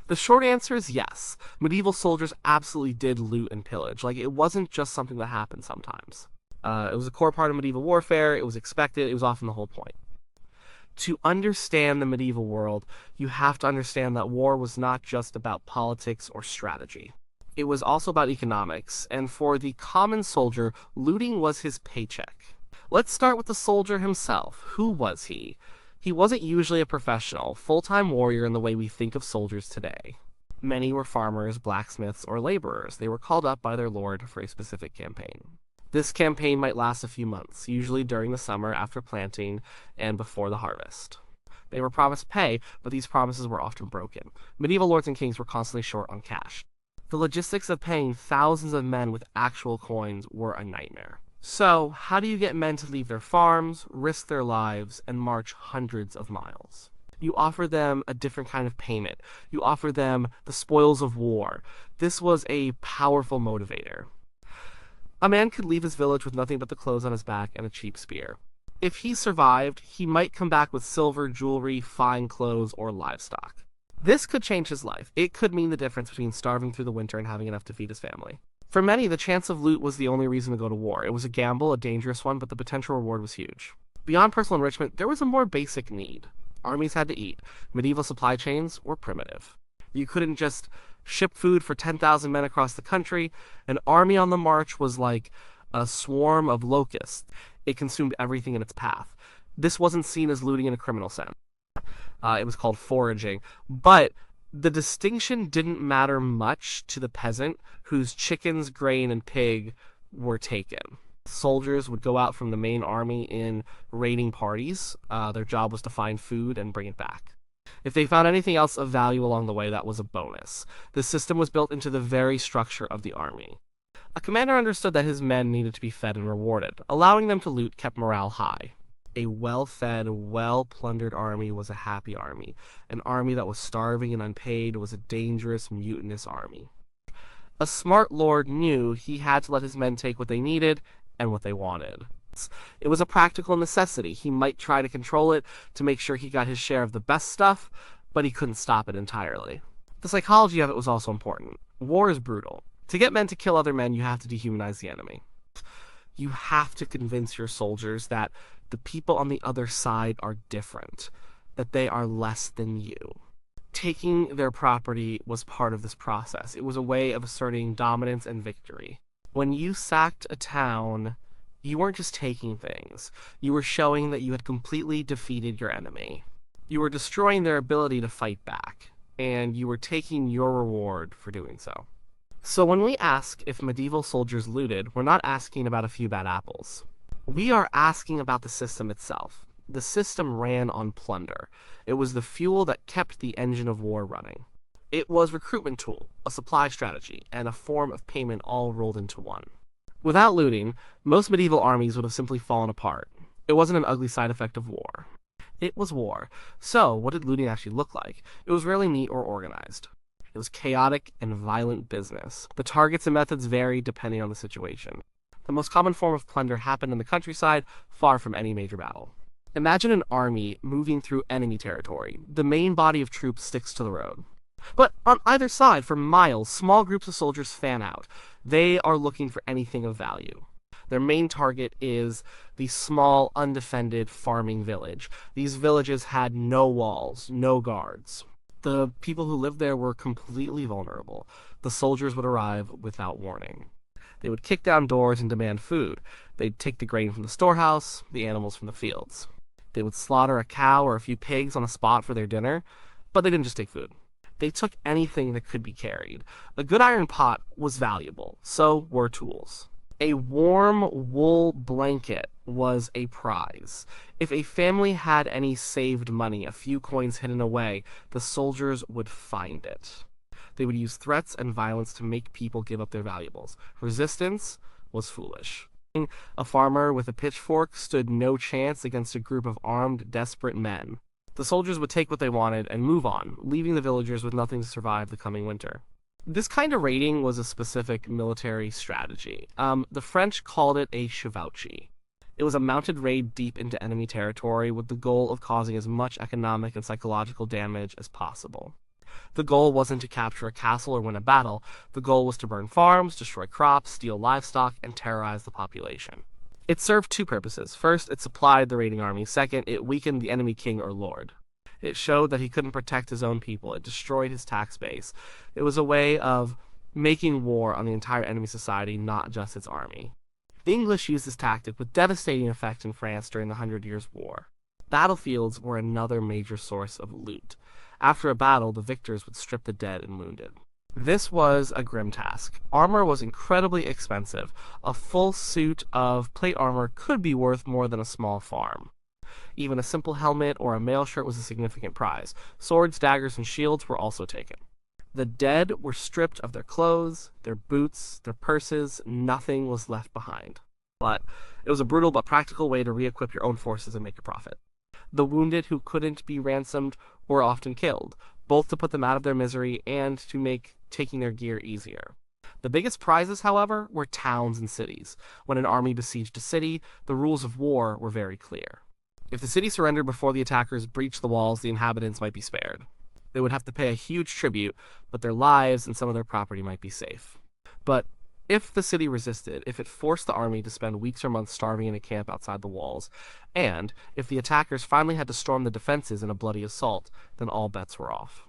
The short answer is yes. Medieval soldiers absolutely did loot and pillage. Like, it wasn't just something that happened sometimes. It was a core part of medieval warfare, it was expected, it was often the whole point. To understand the medieval world, you have to understand that war was not just about politics or strategy. It was also about economics, and for the common soldier, looting was his paycheck. Let's start with the soldier himself. Who was he? He wasn't usually a professional, full-time warrior in the way we think of soldiers today. Many were farmers, blacksmiths, or laborers. They were called up by their lord for a specific campaign. This campaign might last a few months, usually during the summer after planting and before the harvest. They were promised pay, but these promises were often broken. Medieval lords and kings were constantly short on cash. The logistics of paying thousands of men with actual coins were a nightmare. So, how do you get men to leave their farms, risk their lives, and march hundreds of miles? You offer them a different kind of payment. You offer them the spoils of war. This was a powerful motivator. A man could leave his village with nothing but the clothes on his back and a cheap spear. If he survived, he might come back with silver, jewelry, fine clothes, or livestock. This could change his life. It could mean the difference between starving through the winter and having enough to feed his family. For many, the chance of loot was the only reason to go to war. It was a gamble, a dangerous one, but the potential reward was huge. Beyond personal enrichment, there was a more basic need. Armies had to eat. Medieval supply chains were primitive. You couldn't just ship food for 10,000 men across the country. An army on the march was like a swarm of locusts. It consumed everything in its path. This wasn't seen as looting in a criminal sense. It was called foraging. But the distinction didn't matter much to the peasant whose chickens, grain, and pig were taken. Soldiers would go out from the main army in raiding parties. Their job was to find food and bring it back. If they found anything else of value along the way, that was a bonus. The system was built into the very structure of the army. A commander understood that his men needed to be fed and rewarded. Allowing them to loot kept morale high. A well-fed, well-plundered army was a happy army. An army that was starving and unpaid was a dangerous, mutinous army. A smart lord knew he had to let his men take what they needed and what they wanted. It was a practical necessity. He might try to control it to make sure he got his share of the best stuff, but he couldn't stop it entirely. The psychology of it was also important. War is brutal. To get men to kill other men, you have to dehumanize the enemy. You have to convince your soldiers that the people on the other side are different, that they are less than you. Taking their property was part of this process. It was a way of asserting dominance and victory. When you sacked a town, you weren't just taking things. You were showing that you had completely defeated your enemy. You were destroying their ability to fight back, and you were taking your reward for doing so. So when we ask if medieval soldiers looted, we're not asking about a few bad apples. We are asking about the system itself. The system ran on plunder. It was the fuel that kept the engine of war running. It was a recruitment tool, a supply strategy, and a form of payment all rolled into one. Without looting, most medieval armies would have simply fallen apart. It wasn't an ugly side effect of war. It was war. So, what did looting actually look like? It was rarely neat or organized. It was chaotic and violent business. The targets and methods varied depending on the situation. The most common form of plunder happened in the countryside, far from any major battle. Imagine an army moving through enemy territory. The main body of troops sticks to the road. But on either side, for miles, small groups of soldiers fan out. They are looking for anything of value. Their main target is the small, undefended farming village. These villages had no walls, no guards. The people who lived there were completely vulnerable. The soldiers would arrive without warning. They would kick down doors and demand food. They'd take the grain from the storehouse, the animals from the fields. They would slaughter a cow or a few pigs on a spot for their dinner, but they didn't just take food. They took anything that could be carried. A good iron pot was valuable, so were tools. A warm wool blanket was a prize. If a family had any saved money, a few coins hidden away, the soldiers would find it. They would use threats and violence to make people give up their valuables. Resistance was foolish. A farmer with a pitchfork stood no chance against a group of armed, desperate men. The soldiers would take what they wanted and move on, leaving the villagers with nothing to survive the coming winter. This kind of raiding was a specific military strategy. The French called it a chevauchée. It was a mounted raid deep into enemy territory with the goal of causing as much economic and psychological damage as possible. The goal wasn't to capture a castle or win a battle. The goal was to burn farms, destroy crops, steal livestock, and terrorize the population. It served two purposes. First, it supplied the raiding army. Second, it weakened the enemy king or lord. It showed that he couldn't protect his own people. It destroyed his tax base. It was a way of making war on the entire enemy society, not just its army. The English used this tactic with devastating effect in France during the Hundred Years' War. Battlefields were another major source of loot. After a battle, the victors would strip the dead and wounded. This was a grim task. Armor was incredibly expensive. A full suit of plate armor could be worth more than a small farm. Even a simple helmet or a mail shirt was a significant prize. Swords, daggers, and shields were also taken. The dead were stripped of their clothes, their boots, their purses. Nothing was left behind. But it was a brutal but practical way to re-equip your own forces and make a profit. The wounded who couldn't be ransomed were often killed, both to put them out of their misery and to make taking their gear easier. The biggest prizes, however, were towns and cities. When an army besieged a city, the rules of war were very clear. If the city surrendered before the attackers breached the walls, the inhabitants might be spared. They would have to pay a huge tribute, but their lives and some of their property might be safe. But if the city resisted, if it forced the army to spend weeks or months starving in a camp outside the walls, and if the attackers finally had to storm the defenses in a bloody assault, then all bets were off.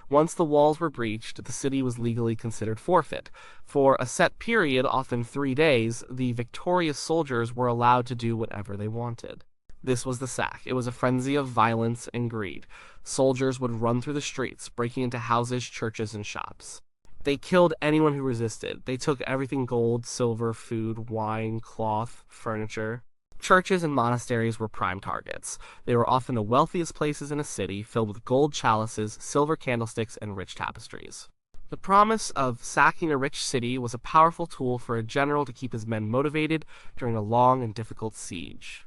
Once the walls were breached, the city was legally considered forfeit. For a set period, often 3 days, the victorious soldiers were allowed to do whatever they wanted. This was the sack. It was a frenzy of violence and greed. Soldiers would run through the streets, breaking into houses, churches, and shops. They killed anyone who resisted. They took everything: gold, silver, food, wine, cloth, furniture. Churches and monasteries were prime targets. They were often the wealthiest places in a city, filled with gold chalices, silver candlesticks, and rich tapestries. The promise of sacking a rich city was a powerful tool for a general to keep his men motivated during a long and difficult siege.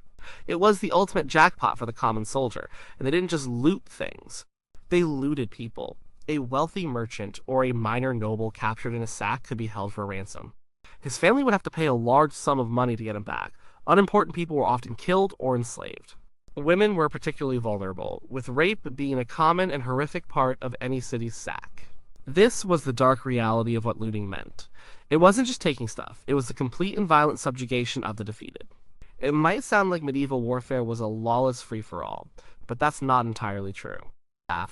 It was the ultimate jackpot for the common soldier, and they didn't just loot things. They looted people. A wealthy merchant or a minor noble captured in a sack could be held for ransom. His family would have to pay a large sum of money to get him back. Unimportant people were often killed or enslaved. Women were particularly vulnerable, with rape being a common and horrific part of any city's sack. This was the dark reality of what looting meant. It wasn't just taking stuff, it was the complete and violent subjugation of the defeated. It might sound like medieval warfare was a lawless free-for-all, but that's not entirely true.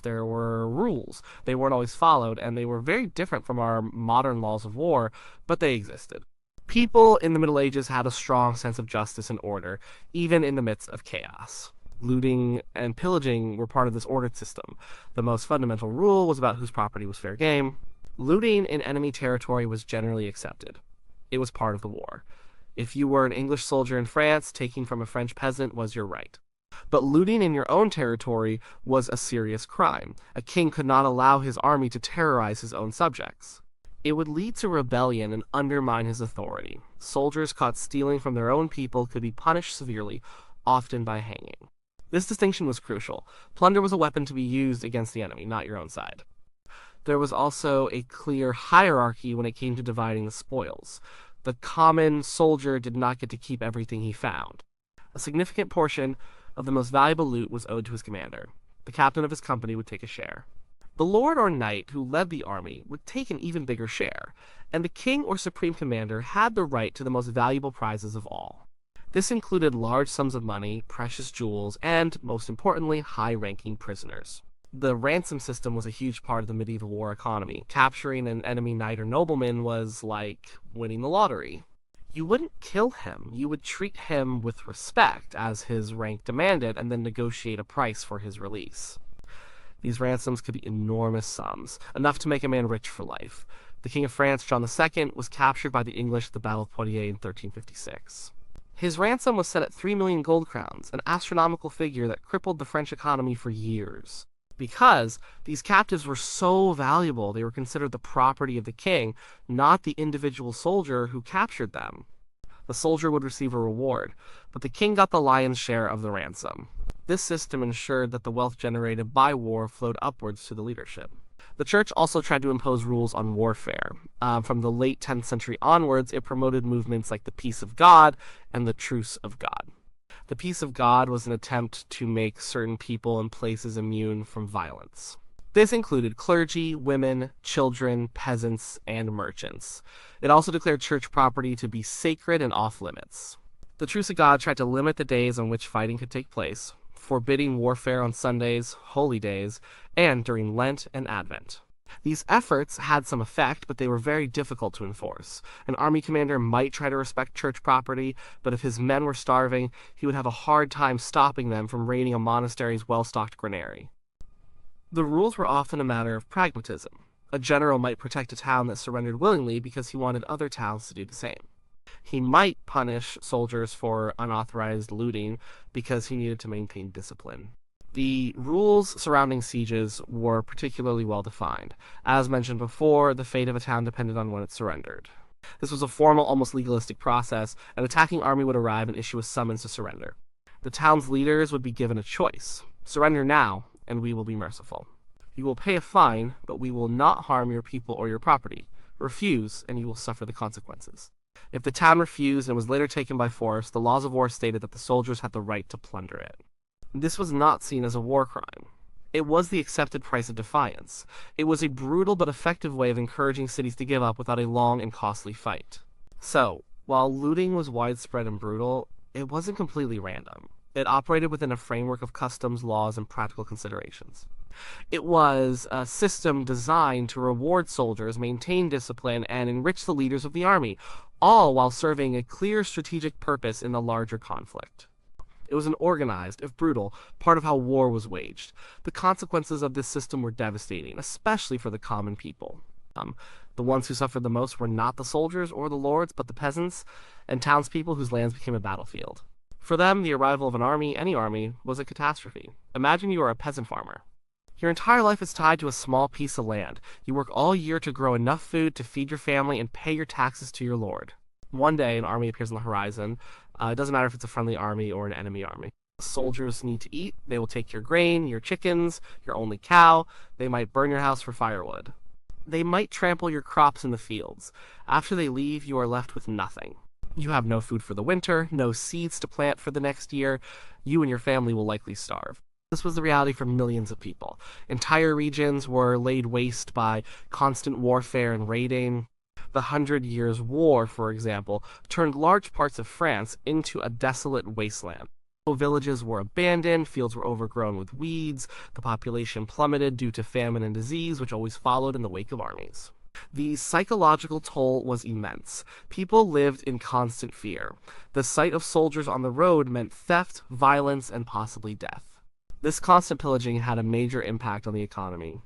There were rules. They weren't always followed, and they were very different from our modern laws of war, but they existed. People in the Middle Ages had a strong sense of justice and order, even in the midst of chaos. Looting and pillaging were part of this ordered system. The most fundamental rule was about whose property was fair game. Looting in enemy territory was generally accepted. It was part of the war. If you were an English soldier in France, taking from a French peasant was your right. But looting in your own territory was a serious crime. A king could not allow his army to terrorize his own subjects. It would lead to rebellion and undermine his authority. Soldiers caught stealing from their own people could be punished severely, often by hanging. This distinction was crucial. Plunder was a weapon to be used against the enemy, not your own side. There was also a clear hierarchy when it came to dividing the spoils. The common soldier did not get to keep everything he found. A significant portion of the most valuable loot was owed to his commander. The captain of his company would take a share. The lord or knight who led the army would take an even bigger share, and the king or supreme commander had the right to the most valuable prizes of all. This included large sums of money, precious jewels, and, most importantly, high-ranking prisoners. The ransom system was a huge part of the medieval war economy. Capturing an enemy knight or nobleman was like winning the lottery. You wouldn't kill him. You would treat him with respect, as his rank demanded, and then negotiate a price for his release. These ransoms could be enormous sums, enough to make a man rich for life. The King of France, John II, was captured by the English at the Battle of Poitiers in 1356. His ransom was set at 3 million gold crowns, an astronomical figure that crippled the French economy for years. Because these captives were so valuable, they were considered the property of the king, not the individual soldier who captured them. The soldier would receive a reward, but the king got the lion's share of the ransom. This system ensured that the wealth generated by war flowed upwards to the leadership. The church also tried to impose rules on warfare. From the late 10th century onwards, it promoted movements like the peace of God and the truce of God. The peace of God was an attempt to make certain people and places immune from violence. This included clergy, women, children, peasants, and merchants. It also declared church property to be sacred and off-limits. The Truce of God tried to limit the days on which fighting could take place, forbidding warfare on Sundays, holy days, and during Lent and Advent. These efforts had some effect, but they were very difficult to enforce. An army commander might try to respect church property, but if his men were starving, he would have a hard time stopping them from raiding a monastery's well-stocked granary. The rules were often a matter of pragmatism. A general might protect a town that surrendered willingly because he wanted other towns to do the same. He might punish soldiers for unauthorized looting because he needed to maintain discipline. The rules surrounding sieges were particularly well defined. As mentioned before, the fate of a town depended on when it surrendered. This was a formal, almost legalistic process. An attacking army would arrive and issue a summons to surrender. The town's leaders would be given a choice: surrender now, and we will be merciful. You will pay a fine, but we will not harm your people or your property. Refuse, and you will suffer the consequences. If the town refused and was later taken by force, the laws of war stated that the soldiers had the right to plunder it. This was not seen as a war crime. It was the accepted price of defiance. It was a brutal but effective way of encouraging cities to give up without a long and costly fight. So, while looting was widespread and brutal, it wasn't completely random. It operated within a framework of customs, laws, and practical considerations. It was a system designed to reward soldiers, maintain discipline, and enrich the leaders of the army, all while serving a clear strategic purpose in the larger conflict. It was an organized, if brutal, part of how war was waged. The consequences of this system were devastating, especially for the common people. The ones who suffered the most were not the soldiers or the lords, but the peasants and townspeople whose lands became a battlefield. For them, the arrival of an army, any army, was a catastrophe. Imagine you are a peasant farmer. Your entire life is tied to a small piece of land. You work all year to grow enough food to feed your family and pay your taxes to your lord. One day, an army appears on the horizon. It doesn't matter if it's a friendly army or an enemy army. Soldiers need to eat. They will take your grain, your chickens, your only cow. They might burn your house for firewood. They might trample your crops in the fields. After they leave, you are left with nothing. You have no food for the winter, no seeds to plant for the next year. You and your family will likely starve. This was the reality for millions of people. Entire regions were laid waste by constant warfare and raiding. The 100 Years' War, for example, turned large parts of France into a desolate wasteland. Villages were abandoned, fields were overgrown with weeds, the population plummeted due to famine and disease, which always followed in the wake of armies. The psychological toll was immense. People lived in constant fear. The sight of soldiers on the road meant theft, violence, and possibly death. This constant pillaging had a major impact on the economy.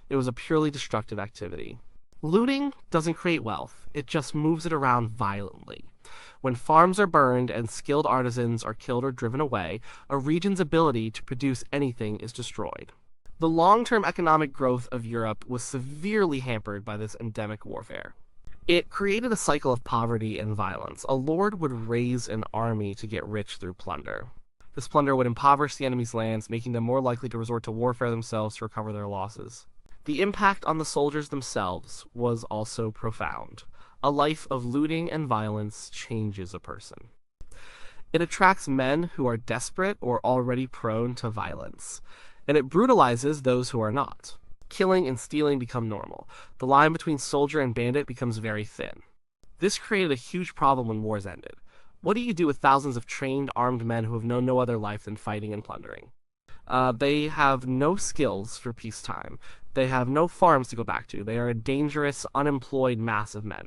It was a purely destructive activity. Looting doesn't create wealth, it just moves it around violently. When farms are burned and skilled artisans are killed or driven away, a region's ability to produce anything is destroyed. The long-term economic growth of Europe was severely hampered by this endemic warfare. It created a cycle of poverty and violence. A lord would raise an army to get rich through plunder. This plunder would impoverish the enemy's lands, making them more likely to resort to warfare themselves to recover their losses. The impact on the soldiers themselves was also profound. A life of looting and violence changes a person. It attracts men who are desperate or already prone to violence, and it brutalizes those who are not. Killing and stealing become normal. The line between soldier and bandit becomes very thin. This created a huge problem when wars ended. What do you do with thousands of trained, armed men who have known no other life than fighting and plundering? They have no skills for peacetime. They have no farms to go back to. They are a dangerous, unemployed mass of men.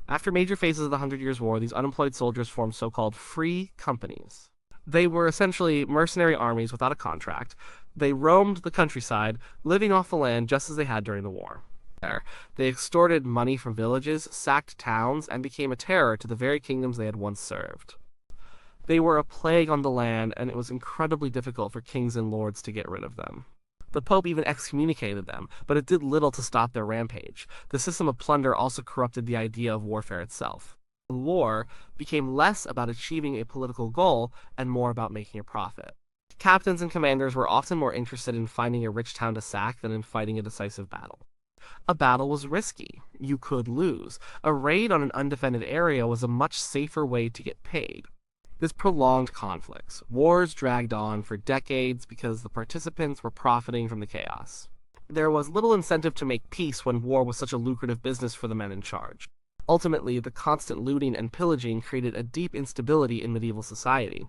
After major phases of the 100 Years' War, these unemployed soldiers formed so-called free companies. They were essentially mercenary armies without a contract. They roamed the countryside, living off the land just as they had during the war. They extorted money from villages, sacked towns, and became a terror to the very kingdoms they had once served. They were a plague on the land, and it was incredibly difficult for kings and lords to get rid of them. The Pope even excommunicated them, but it did little to stop their rampage. The system of plunder also corrupted the idea of warfare itself. War became less about achieving a political goal and more about making a profit. Captains and commanders were often more interested in finding a rich town to sack than in fighting a decisive battle. A battle was risky. You could lose. A raid on an undefended area was a much safer way to get paid. This prolonged conflicts. Wars dragged on for decades because the participants were profiting from the chaos. There was little incentive to make peace when war was such a lucrative business for the men in charge. Ultimately, the constant looting and pillaging created a deep instability in medieval society.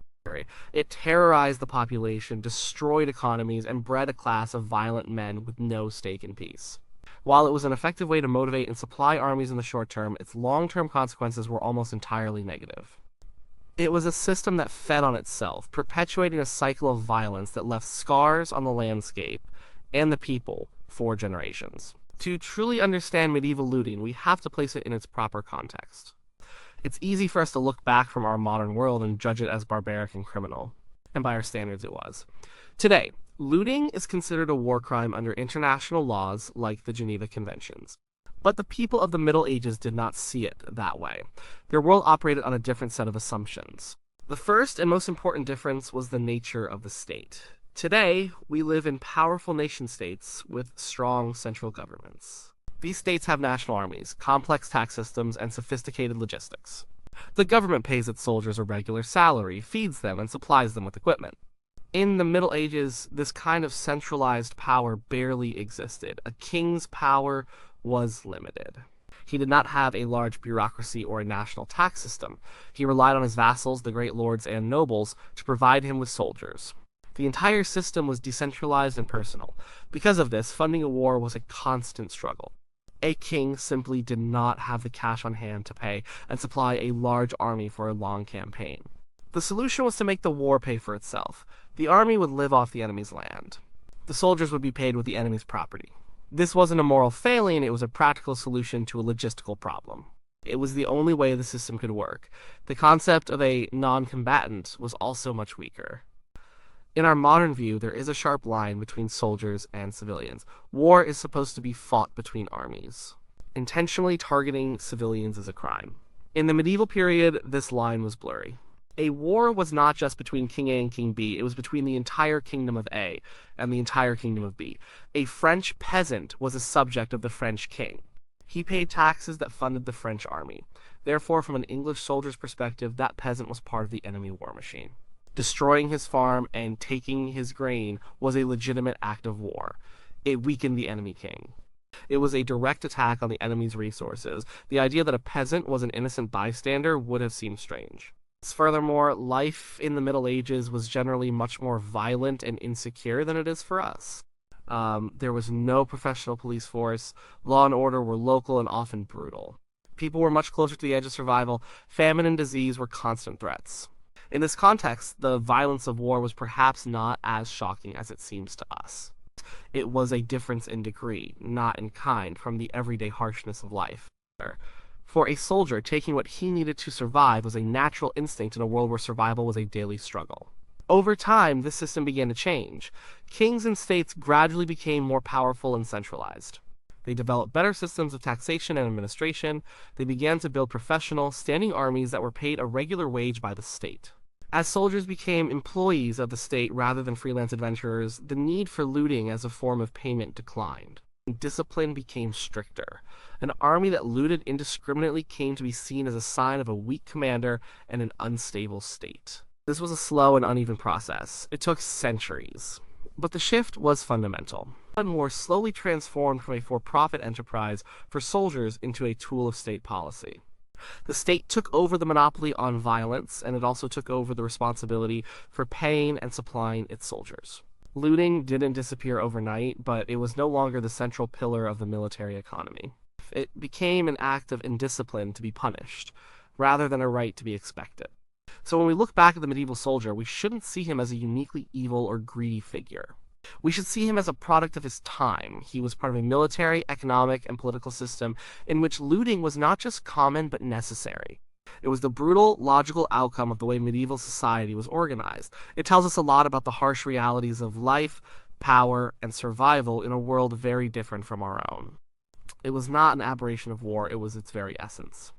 It terrorized the population, destroyed economies, and bred a class of violent men with no stake in peace. While it was an effective way to motivate and supply armies in the short term, its long-term consequences were almost entirely negative. It was a system that fed on itself, perpetuating a cycle of violence that left scars on the landscape and the people for generations. To truly understand medieval looting, we have to place it in its proper context. It's easy for us to look back from our modern world and judge it as barbaric and criminal, and by our standards it was. Today, looting is considered a war crime under international laws like the Geneva Conventions. But the people of the Middle Ages did not see it that way. Their world operated on a different set of assumptions. The first and most important difference was the nature of the state. Today, we live in powerful nation-states with strong central governments. These states have national armies, complex tax systems, and sophisticated logistics. The government pays its soldiers a regular salary, feeds them, and supplies them with equipment. In the Middle Ages, this kind of centralized power barely existed. A king's power was limited. He did not have a large bureaucracy or a national tax system. He relied on his vassals, the great lords and nobles, to provide him with soldiers. The entire system was decentralized and personal. Because of this, funding a war was a constant struggle. A king simply did not have the cash on hand to pay and supply a large army for a long campaign. The solution was to make the war pay for itself. The army would live off the enemy's land. The soldiers would be paid with the enemy's property. This wasn't a moral failing, it was a practical solution to a logistical problem. It was the only way the system could work. The concept of a non-combatant was also much weaker. In our modern view, there is a sharp line between soldiers and civilians. War is supposed to be fought between armies. Intentionally targeting civilians is a crime. In the medieval period, this line was blurry. A war was not just between King A and King B, it was between the entire kingdom of A and the entire kingdom of B. A French peasant was a subject of the French king. He paid taxes that funded the French army. Therefore, from an English soldier's perspective, that peasant was part of the enemy war machine. Destroying his farm and taking his grain was a legitimate act of war. It weakened the enemy king. It was a direct attack on the enemy's resources. The idea that a peasant was an innocent bystander would have seemed strange. Furthermore, life in the Middle Ages was generally much more violent and insecure than it is for us. There was no professional police force. Law and order were local and often brutal. People were much closer to the edge of survival. Famine and disease were constant threats. In this context, the violence of war was perhaps not as shocking as it seems to us. It was a difference in degree, not in kind, from the everyday harshness of life. For a soldier, taking what he needed to survive was a natural instinct in a world where survival was a daily struggle. Over time, this system began to change. Kings and states gradually became more powerful and centralized. They developed better systems of taxation and administration. They began to build professional, standing armies that were paid a regular wage by the state. As soldiers became employees of the state rather than freelance adventurers, the need for looting as a form of payment declined. Discipline became stricter. An army that looted indiscriminately came to be seen as a sign of a weak commander and an unstable state. This was a slow and uneven process. It took centuries. But the shift was fundamental. War slowly transformed from a for-profit enterprise for soldiers into a tool of state policy. The state took over the monopoly on violence, and it also took over the responsibility for paying and supplying its soldiers. Looting didn't disappear overnight, but it was no longer the central pillar of the military economy. It became an act of indiscipline to be punished, rather than a right to be expected. So when we look back at the medieval soldier, we shouldn't see him as a uniquely evil or greedy figure. We should see him as a product of his time. He was part of a military, economic, and political system in which looting was not just common but necessary. It was the brutal, logical outcome of the way medieval society was organized. It tells us a lot about the harsh realities of life, power, and survival in a world very different from our own. It was not an aberration of war, it was its very essence.